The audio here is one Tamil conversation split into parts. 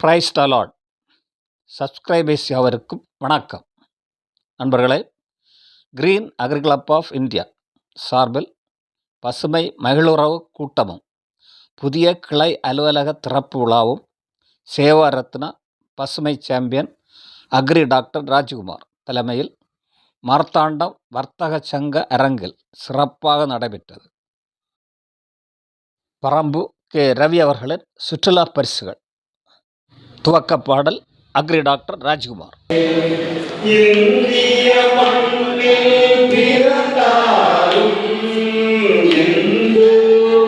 Praise the Lord. சப்ஸ்கிரைபர்ஸ் யாவருக்கும் வணக்கம். நண்பர்களே, green agri club of India சார்பில் பசுமை மகிழுறவு கூட்டமும் புதிய கிளை அலுவலக திறப்பு விழாவும் சேவா ரத்னா பசுமை சாம்பியன் அக்ரி டாக்டர் ராஜ்குமார் தலைமையில் மார்த்தாண்டம் வர்த்தக சங்க அரங்கில் சிறப்பாக நடைபெற்றது. பரம்பு கே. ரவி அவர்களின் சுற்றுலா பரிசுகள். துவக்க பாடல் அக்ரி டாக்டர் ராஜ்குமார். இந்திய மண்ணில் பிறந்தாலும் இந்து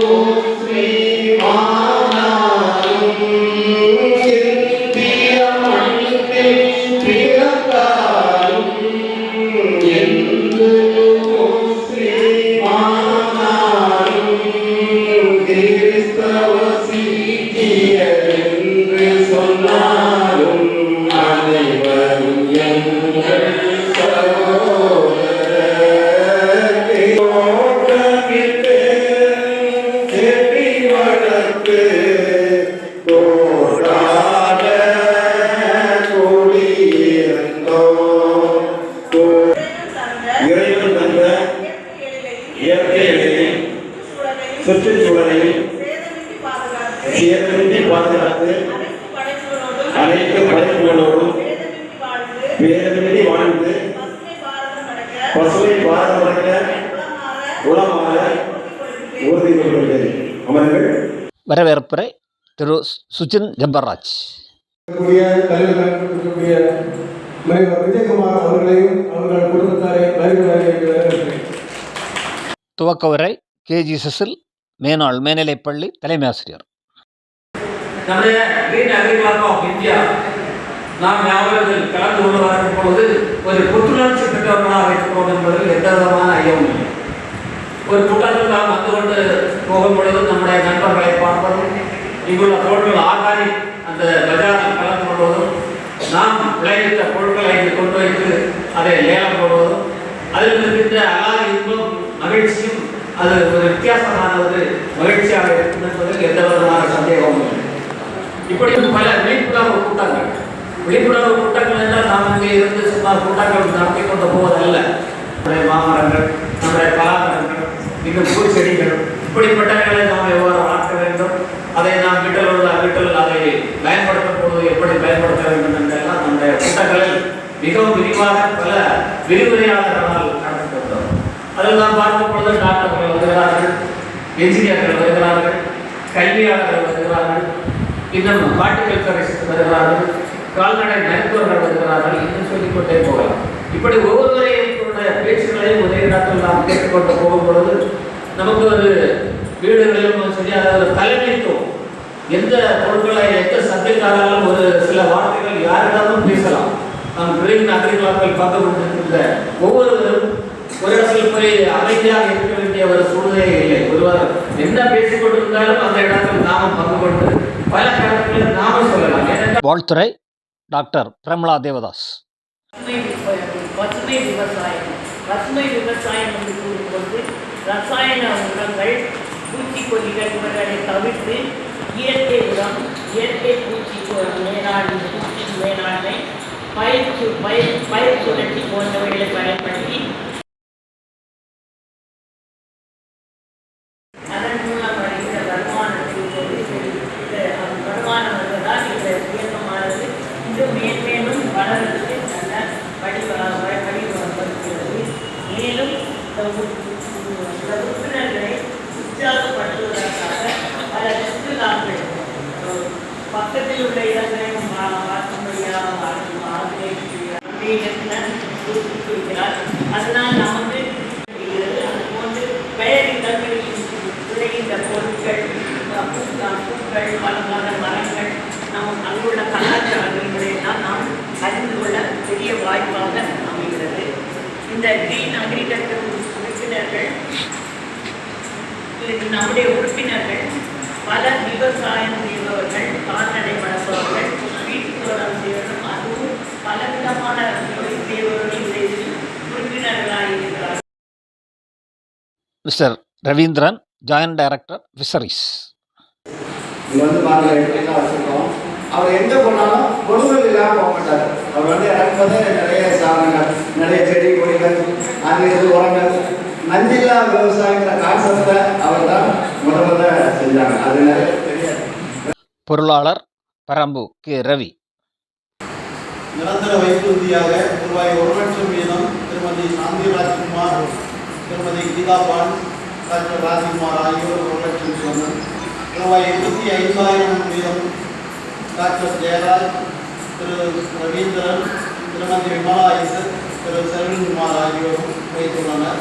முஸ்லிம் ஆனாலும், இந்திய மண்ணில் பிறந்தாலும் இந்து முஸ்லிம் ஆனாலும், கிறிஸ்தவ சீக்கியர் என்று சொன்னாலும் அனைவரும் எங்கள் சகோதரர். தோட்டமிட்டு செடி வளர்த்து தோடாத குடியிருந்தோம். இறைவன் தந்த இயற்கையையும் சுற்றுச்சூழலையும் சேதமின்றி பாதுகாத்து அனைத்து படைப்புகளோடும் பேதமின்றி வாழ்ந்து பசுமை பாரதம் அடைக்க உளமாற உறுதி கொள்கிறது. அமர்கள் வரவேற்புரை திரு சுஜின் ஜம்பராஜ். விஜயகுமார் அவர்களையும் அவர்கள் குடும்பத்தாரை வரவேற்கிறேன். துவக்க உரை கேஜி செசில் மேனாள் மேல்நிலைப்பள்ளி தலைமை ஆசிரியர். நம்முடைய green agri club of India நாம் யாவரும் கலந்து கொண்டு வரும் பொழுது ஒரு புத்துணர்ச்சி பெற்றவர்களாக இருக்கிறோம் என்பதில் எந்த விதமான ஐயமும் இல்லை. ஒரு கூட்டத்தில் நாம் வந்து கொண்டு போகும் பொழுது நம்முடைய நண்பர்களை பார்ப்பதும், இங்குள்ள பொருட்கள் ஆர்கானிக் அந்த பஜாரில் கலந்து கொள்வதும், நாம் விளைவித்த பொருட்களை இங்கு கொண்டு வைத்து அதை லேலம் போடுவதும், அதில் இருக்கின்ற அலாத இன்பம் மகிழ்ச்சியும் அது ஒரு வித்தியாசமான ஒரு மகிழ்ச்சியாக இருக்கும் என்பதில் எந்த விதமான சந்தேகமும் இல்லை. இப்படி பல விழிப்புணர்வு கூட்டங்கள் என்றால் நாம் இங்கே இருந்து சுமார் கூட்டங்கள் நடத்தி கொண்டு போவதல்ல. நம்முடைய மாமரங்கள், நம்முடைய பலாமரங்கள், இன்னும் பூச்செடிகள், இப்படிப்பட்டவர்களை நாம் எவ்வாறு வளர்க்க வேண்டும், அதை நாம் வீட்டில் அதை பயன்படுத்தும் போது எப்படி பயன்படுத்த வேண்டும் என்றெல்லாம் நம்முடைய கூட்டங்களில் மிகவும் விரிவாக பல விரிவுரையாளர்களால் நடத்தி வந்தோம். அதில் நாம் பார்க்கும் பொழுது டாக்டர்கள் வருகிறார்கள், என்ஜினியர்கள் வருகிறார்கள், கல்வியாளர்கள் வருகிறார்கள், இன்னும் ஹார்டிகல்ச்சரிஸ்ட் வருகிறார்கள், கால்நடை மருத்துவர்கள் வருகிறார்கள், இன்னும் சொல்லிக்கொண்டே போகலாம். இப்படி ஒவ்வொருவரையும் பேச்சுகளையும் ஒரே இடத்தில் நாம் கேட்டுக்கொண்டு போகும் பொழுது நமக்கு ஒரு வீடுகளிலும் சரியாக ஒரு தலைமைத்துவம், எந்த பொருட்களை எந்த சப்ஜெக்டாலும் ஒரு சில வார்த்தைகள் யாரிடமும் பேசலாம். நம் கிரீன் அக்ரி கிளப்பில் பார்த்து கொண்டிருக்கின்ற ஒவ்வொருவரும் ஒரு இடத்தில் போய் அமைதியாக இருக்க வேண்டிய ஒரு சூழ்நிலை இல்லை. ஒருவர் என்ன பேசிக் கொண்டிருந்தாலும் அந்த இடத்தில் நாமும் பங்கு கொண்டு பல கருத்துக்களை நாம சொல்லலாம். வாழ்த்துறை டாக்டர் பிரமலா தேவதாஸ். பசுமை விவசாயம் என்று கூறும்போது ரசாயன உரங்கள், பூச்சிக்கொல்லிகள் இவர்களை தவிர்த்து இயற்கை உரம், இயற்கை பூச்சி மேலாண்மை, பயிர் சுழற்சி போன்றவைகளை பயன்படுத்தி அதன் மூலம் வருகிற வருமானம் வருவதால் இந்த இயக்கமானது இன்னும் மேன்மேலும் வளர்வதற்கு நல்ல வழிவகுக்கிறது. மேலும் உறுப்பினர்களை உற்சாகப்படுத்துவதற்காக பல சுற்றுலாக்கள் பக்கத்தில் உள்ள இடங்களையும் பார்க்கும்படியாக குறிப்பிட்டிருக்கிறார். அதனால் நமக்கு அதுபோன்று பெயர் இடங்களில் விளைகின்ற பொருட்கள், பூக்கள், பலமான மரங்கள், நம் அங்குள்ள கலாச்சாரங்களையெல்லாம் நாம் அறிந்து கொள்ள பெரிய வாய்ப்பாக அமைகிறது. இந்த கிரீன் அக்ரிகல்ச்சர் உறுப்பினர்கள், நம்முடைய உறுப்பினர்கள் பல விவசாயம் செய்பவர்கள், கால்நடை வளர்ப்பவர்கள், வீட்டு தோட்டம் செய்வர்கள், அதுவும் பலவிதமான தொழில் செய்பவர்கள் இதில் உறுப்பினர்களாக இருக்கிறார்கள். Mister Ravindran, joint director fisheries. இங்கே வந்து பாருங்கள், எப்படிலாம் வச்சுருக்கோம். அவர் எங்கே போனாலும் கொள்முதல் இல்லாமல் போக மாட்டார். அவர் வந்து இறக்கும்போது நிறைய சாதனங்கள், நிறைய செடி கொடிகள், அங்கிருந்து உரங்கள், நஞ்சில்லா விவசாயங்கிற கான்செப்டை அவர் தான் முதல்ல செஞ்சாங்க. அது நிறைய தெரியாது. பொருளாளர் பரம்பு கே. ரவி. நிரந்தர வைப்புறுதியாக ரூபாய் 1,00,000 வீதம் திருமதி சாந்தி ராஜ்குமார், திருமதி கீதா பால், டாக்டர் ராஜ்குமார் ஆகியோர் 1,00,000 வீதம், ரூபாய் 25,000 வீதம் டாக்டர் ஜெயராஜ், திரு ரவீந்திரன், திருமதி விமலா ஐசக், திரு செல்வன்குமார் ஆகியோரும் வைத்துள்ளனர்.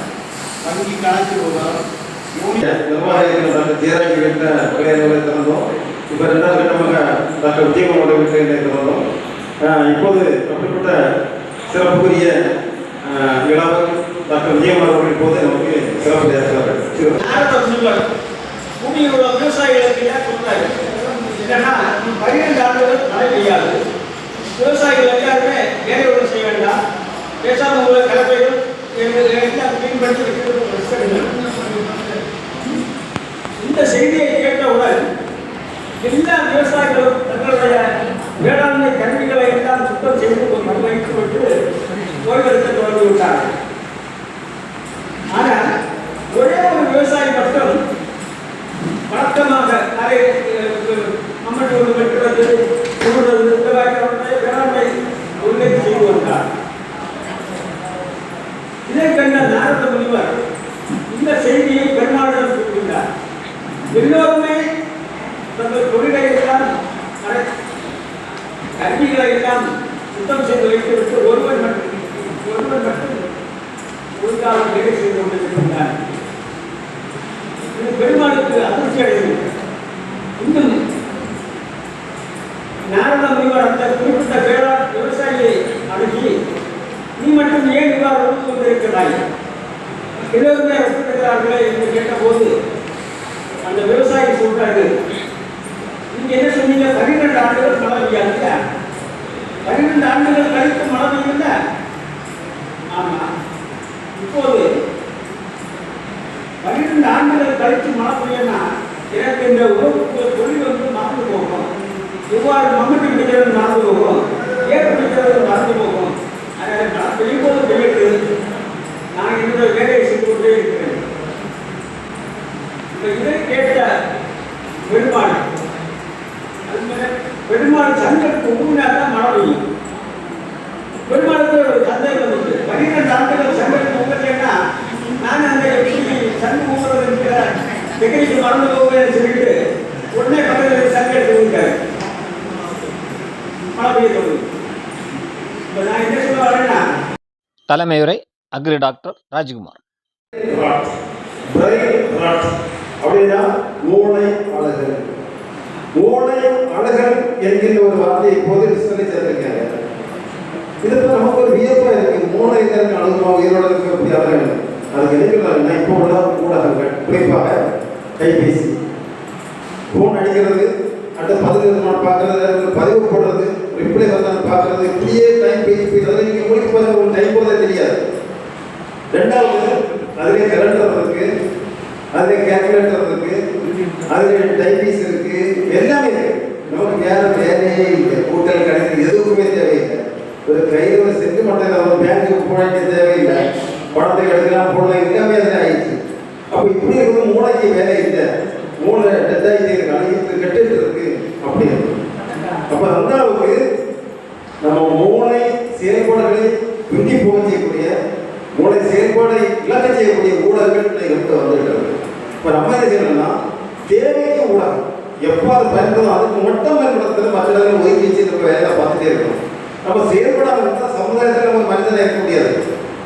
வங்கி கணக்கு விவரம் நிர்வாகிகள் டாக்டர் ஜெயராஜ் வீட்ட விளையாடுகளை திறந்தோம். இப்போ 2வது கட்டமாக டாக்டர் விஜயகுமாரோட வீட்டை திறந்தோம். இப்போது அப்படிப்பட்ட சிறப்புக்குரிய விழாவில் டாக்டர் விஜயகுமார் அவர்கள் இப்போது நமக்கு சிறப்பு ஏற்கிறார்கள். பூமியில் உள்ள விவசாயிகளுக்கு சொல்றாரு என்னன்னா, 12 ஆண்டுகள் மழை பெய்யாது, விவசாயிகள் எல்லாருமே வேலை ஒன்று செய்ய வேண்டாம், பேசாமல் உள்ள கலப்பைகள் மீன்படுத்தி வைக்கிறது. இந்த செய்தியை கேட்டவுடன் எல்லா விவசாயிகளும் தங்களுடைய வேளாண்மை கருவிகளை எல்லாம் சுத்தம் செய்து ஒரு வைத்துவிட்டு ஓய்வெடுக்க தொடங்கிவிட்டார்கள். ஆனால் ஒரே ஒரு விவசாயி மட்டும் வழக்கமாக நிறைய மம்மட்டி ஒன்று வெட்டுறது, உழுறது, இந்த வகையான வேளாண்மை ஒழுங்கை செய்து வந்தார். இதை கண்ட நாரத முனிவர் இந்த செய்தியை பெருமாளிடம் கூறுகின்றார். எல்லோருமே தங்கள் தொழிலை எல்லாம் கல்விகளை எல்லாம் சுத்தம் செய்து வைத்துவிட்டு ஒருவன் மட்டும் ஒழுங்காக வேலை செய்து கொண்டிருக்கின்றார். பெருமாளுக்கு அதிர்ச்சி அடைகிறது. இன்னும் நாரத முனிவர் அந்த குறிப்பிட்ட வேளாண் விவசாயியை அணுகி, நீ மட்டும் ஏன் இவ்வாறு ஒழுங்கு கொண்டிருக்கிறாய், எல்லோருமே ஒப்புக்கிறார்களே என்று கேட்டபோது அந்த விவசாயி சொல்றாரு, நீங்க என்ன சொன்னீங்க, 12 ஆண்டுகள் மழை பெய்யாது, 12 ஆண்டுகள் கழித்து மழை பெய்யுங்க. ஆமா, இப்போது 12 ஆண்டுகள் கழித்து மழை பெய்யனா எனக்கு இந்த உறவுக்கு தொழில் வந்து மறந்து போகும், இவ்வாறு மம்மட்டி பிடிக்கிறது மறந்து போகும், ஏற்று பிடிக்கிறது மறந்து போகும். அதனால் மழை பெய்யும் போது பெய்யட்டு நான் என்னுடைய வேலையை செய்து கொண்டே இருக்கிறேன். இதை கேட்ட பெருமாள் சங்கத்துக்கு ஊனாதான் மழை பெய்யும். பெருமாளுக்கு ஒரு சந்தேகம் வந்துச்சு, 12 ஆண்டுகள் சங்கத்துக்கு ஊங்கலைன்னா நான் அந்த சங்கு ஊங்குறது இருக்கிற டெக்னிக்கு மறந்து போவேன்னு சொல்லிட்டு உடனே பக்கத்தில் சங்க எடுத்து ஊட்டாரு, மழை பெய்ய சொல்லுது. இப்போ நான் என்ன சொல்ல வரேன்னா, தலைமையுரை அக்ரி டாக்டர் ராஜ்குமார். அப்படின்னா மூளை அழகல். மூளை அழகல் என்கின்ற ஒரு வார்த்தையை இப்போது சொல்லி சேர்த்திருக்காங்க. இது நமக்கு ஒரு வியப்பா இருக்கு. மூளை அழகுமா உயிரோட இருக்கக்கூடிய அழகல், அதுக்கு எதுக்குறாங்கன்னா இப்போ உள்ள ஊடகங்கள், குறிப்பாக கைபேசி, ஃபோன் அடிக்கிறது, அடுத்த 10 விதமான பார்க்கறது, பதிவு போடுறது, ரிப்ளை வந்தாலும் பார்க்கறது, இப்படியே டைம் பேசி நீங்கள் உங்களுக்கு பார்த்து ஒரு டைம் போதே தெரியாது. 2வது அதிலே கலண்டர் இருக்கு, அதில் கேல்குலேட்டர் இருக்கு, அதில் டைபீஸ் இருக்கு, எல்லாமே இருக்கு. நமக்கு யாரும் வேலையே இல்லை, கூட்டல் கணக்கு எதுவுமே தேவையில்லை. ஒரு கையில் ஒரு செட்டு மட்டும் ஒரு பேங்க்குக்கு போட வேண்டிய தேவையில்லை, பணத்தை எடுக்கலாம் போடலாம், எல்லாமே அதில் ஆயிடுச்சு. அப்போ இப்படி இருக்கும் மூளைக்கு வேலை இல்லை, மூளை டெத் ஆகிட்டு இருக்கு, அழுகிட்டு கெட்டுட்டு இருக்கு அப்படின்னு. அப்போ அந்த அளவுக்கு நம்ம மூளை செயல்பாடுகளை பிந்தி போக செய்யக்கூடிய, மூளை செயல்பாடை இழக்க செய்யக்கூடிய ஊடகங்கள் நமக்கு வந்துவிட்டது. இப்போ நம்ம என்ன செய்யணும்னா, தேவைக்கு ஊடகம் எப்போ அதை பயன்படுத்தும் அதுக்கு மட்டும் பயன்படுத்துறது, மற்ற இடங்கள் ஒதுக்கி வச்சு நம்ம வேலை பார்த்துட்டே இருக்கணும். நம்ம செயல்படாமல் இருந்தால் சமுதாயத்தில் நம்ம மனிதனை இருக்க முடியாது.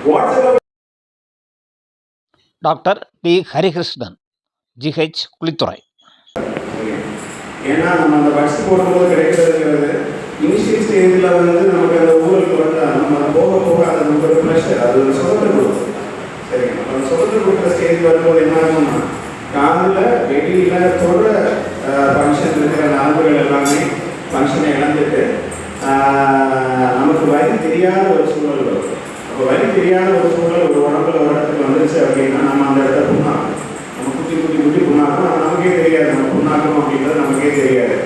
வாட்ஸ்அப்பில் doctor P. Harikrishnan, GH, Kuzhithurai. ஏன்னா நம்ம அந்த பட்ஸ் போடும்போது கிடைக்கிறதுங்கிறது இனிஷியல் ஸ்டேஜில் வந்து நமக்கு அந்த ஊருக்கு வந்தால் நம்ம போக போக அது நமக்கு ஒரு ப்ரெஷர், அது ஒரு சுதந்திரம் கொடுக்கும். சரிங்க, அந்த சுதந்திரம் கொடுக்குற ஸ்டேஜ் வரும்போது என்ன ஆகும்னா, காதில் வெளியில் தொடுற ஃபங்க்ஷன் இருக்கிற நரம்புகள் எல்லாமே ஃபங்க்ஷனை இழந்துட்டு நமக்கு வலி தெரியாத ஒரு சூழல் வரும். அப்போ வலி தெரியாத ஒரு சூழல் ஒரு உடம்புல ஒரு இடத்துக்கு வந்துருச்சு அப்படின்னா நம்ம அந்த இடத்த புண்ணாக்கும், நம்ம குட்டி குட்டி குட்டி புண்ணாக்கும், நமக்கே தெரியாது நம்ம புண்ணாக்கணும் அப்படின்றது நமக்கே தெரியாது.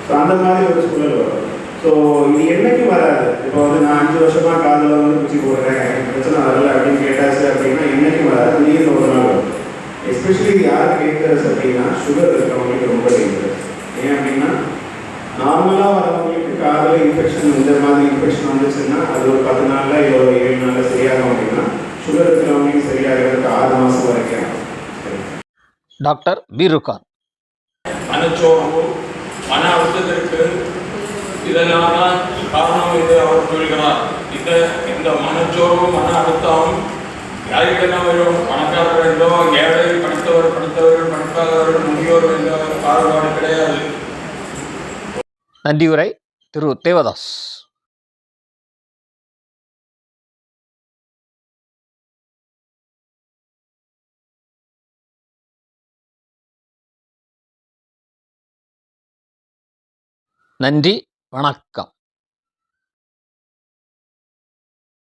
ஸோ அந்த மாதிரி ஒரு சூழல் வரும். ஸோ இது என்னைக்கும் வராது. இப்போ வந்து நான் 5 வருஷமாக காதில் வந்து குச்சி போடுறேன், எனக்கு பிரச்சனை வரல அப்படின்னு கேட்டாச்சு அப்படின்னா என்னைக்கும் வராது, திடீர்னு ஒரு நாள் வரும். எஸ்பெஷலி இது யார் டேஞ்சரஸ் அப்படின்னா சுகர் இருக்கிறவங்களுக்கு ரொம்ப டேஞ்சரஸ். ஏன் அப்படின்னா நார்மலாக வரவங்களுக்கு காதில் இன்ஃபெக்ஷன் இந்த மாதிரி இன்ஃபெக்ஷன் வந்துச்சுன்னா அது ஒரு 10 நாளில் இல்லை ஒரு 7 நாளில் சரியாகும். அப்படின்னா சுகர் இருக்கிறவங்களுக்கு சரியாகிறதுக்கு 6 மாதம் வரைக்கும் ஆகும். டாக்டர் பீருகான். மனச்சோர்வு, மன அழுத்தத்திற்கு இதெல்லாம் தான் காரணம் என்று அவர் சொல்கிறார். இந்த மனச்சோர்வு, மன அழுத்தம் யாருக்கெல்லாம் வரும்? பணக்காரர் என்றோ, ஏழை, படித்தவர்கள், பணக்காரர்கள், முதியோர் என்ற பாகுபாடு கிடையாது. நன்றியுரை திரு தேவதாஸ். நன்றி, வணக்கம்.